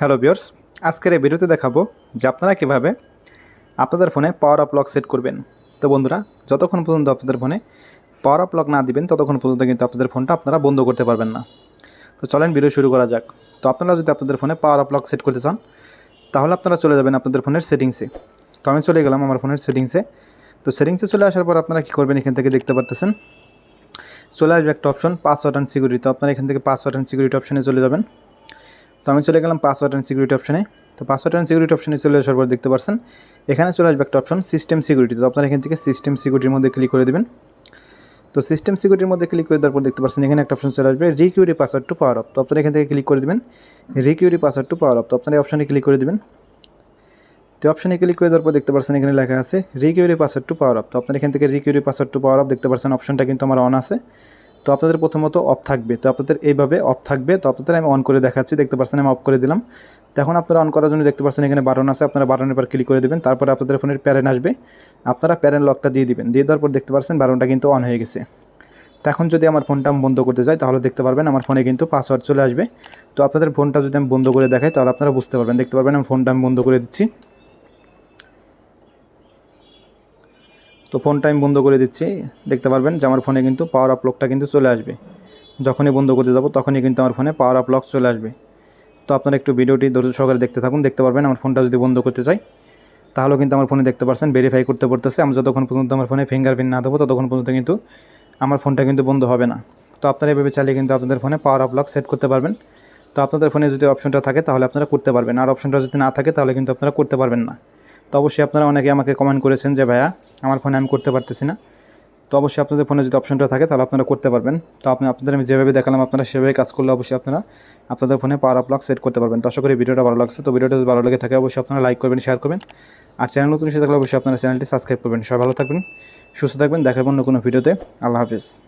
Hello viewers, আজকের এই ভিডিওতে দেখাবো যে আপনারা কীভাবে আপনাদের ফোনে পাওয়ার আপ লক সেট করবেন। তো বন্ধুরা, যতক্ষণ পর্যন্ত আপনাদের ফোনে পাওয়ার আপ লক না দিবেন ততক্ষণ পর্যন্ত কিন্তু আপনাদের ফোনটা আপনারা বন্ধ করতে পারবেন না। তো চলেন ভিডিও শুরু করা যাক। তো আপনারা যদি আপনাদের ফোনে পাওয়ার আপ লক সেট করতে চান তাহলে আপনারা চলে যাবেন আপনাদের ফোনের সেটিংসে। তো আমি চলে গেলাম আমার ফোনের সেটিংসে। তো সেটিংসে চলে আসার পর আপনারা কী করবেন, এখান থেকে দেখতে পারতেছেন চলে আসবে একটা অপশন পাসওয়ার্ড অ্যান্ড সিকিউরিটি। তো আপনারা এখান থেকে পাসওয়ার্ড অ্যান্ড সিকিউরিটি অপশনে চলে যাবেন। তো আমি চলে গেলাম পাসওয়ার্ড অ্যান্ড সিকিউরিটি অপশনে। তো পাসওয়ার্ড অ্যান্ড সিকিউরিটি অপশনে চলে আসার পর দেখতে পাচ্ছেন এখানে চলে আসবে একটা অপশন সিস্টেম সিকিউরিটি। তো আপনারা এখান থেকে সিস্টেম সিকিউরিটির মধ্যে ক্লিক করে দেবেন। তো সিস্টেম সিকিউরিটির মধ্যে ক্লিক করে দেওয়ার পর দেখতে পাচ্ছেন এখানে একটা অপশন চলে আসবে require password to power off. তো আপনারা এখান থেকে ক্লিক করে দেবেন require password to power off. তো আপনারা এই অপশনে ক্লিক করে দেবেন। তো অপশনে ক্লিক করে দেওয়ার পর দেখতে পাচ্ছেন এখানে লেখা আছে require password to power off. তো আপনারা এখান থেকে require password to power off দেখতে পাচ্ছেন অপশনটা কিন্তু আমার অন আছে। তো আপনাদের প্রথমত অফ থাকবে, তো আপনাদের এইভাবে অফ থাকবে। তো আপনাদের আমি অন করে দেখাচ্ছি, দেখতে পাচ্ছেন আমি অফ করে দিলাম। তো এখন আপনারা অন করার জন্য দেখতে পাচ্ছেন এখানে বাটন আছে, আপনারা বাটনের পর ক্লিক করে দেবেন। তারপরে আপনাদের ফোনের প্যারেন্ট আসবে, আপনারা প্যারেন্ট লকটা দিয়ে দিবেন। দিয়ে দেওয়ার পর দেখতে পাচ্ছেন বাটনটা কিন্তু অন হয়ে গেছে। তো এখন যদি আমার ফোনটা আমি বন্ধ করতে যাই তাহলে দেখতে পারবেন আমার ফোনে কিন্তু পাসওয়ার্ড চলে আসবে। তো আপনাদের ফোনটা যদি আমি বন্ধ করে দেখাই তাহলে আপনারা বুঝতে পারবেন। দেখতে পারবেন আমি ফোনটা আমি বন্ধ করে দিচ্ছি। তো ফোনটা আমি বন্ধ করে দিচ্ছি, দেখতে পারবেন যে আমার ফোনে কিন্তু পাওয়ার আপ লকটা কিন্তু চলে আসবে। যখনই বন্ধ করতে যাব তখনই কিন্তু আমার ফোনে পাওয়ার আপ লক চলে আসবে। তো আপনারা একটু ভিডিওটি ধৈর্য সহকারে দেখতে থাকুন, দেখতে পারবেন আমার ফোনটা যদি বন্ধ করতে চাই তাহলেও কিন্তু আমার ফোনে দেখতে পাচ্ছেন ভেরিফাই করতে পড়তেছে। আমি যতক্ষণ পর্যন্ত আমার ফোনে ফিঙ্গারপ্রিন্ট না দেবো ততক্ষণ পর্যন্ত কিন্তু আমার ফোনটা কিন্তু বন্ধ হবে না। তো আপনারা এভাবে চাইলে কিন্তু আপনাদের ফোনে পাওয়ার আপ লক সেট করতে পারবেন। তো আপনাদের ফোনে যদি অপশনটা থাকে তাহলে আপনারা করতে পারবেন, আর অপশনটা যদি না থাকে তাহলে কিন্তু আপনারা করতে পারবেন না। তো অবশ্যই আপনারা অনেকে আমাকে কমেন্ট করেছেন যে ভাইয়া আমার ফোনে আমি করতে পারতেছি না। তো অবশ্যই আপনাদের ফোনে যদি অপশনটা থাকে তাহলে আপনারা করতে পারবেন। তো আপনাদের আমি যেভাবে দেখালাম আপনারা সেভাবে কাজ করলে অবশ্যই আপনারা আপনাদের ফোনে পাওয়ার আপ লক সেট করতে পারবেন। তো আশা করি ভিডিওটা ভালো লাগছে। তো ভিডিওটা যদি ভালো লাগে থাকে অবশ্যই আপনারা লাইক করবেন, শেয়ার করবেন। আর চ্যানেল নতুন এসে থাকলে অবশ্যই আপনারা চ্যানেলটি সাবস্ক্রাইব করবেন। সবাই ভালো থাকবেন, সুস্থ থাকবেন, দেখাবেন অন্য কোনো ভিডিওতে। আল্লাহ হাফিজ।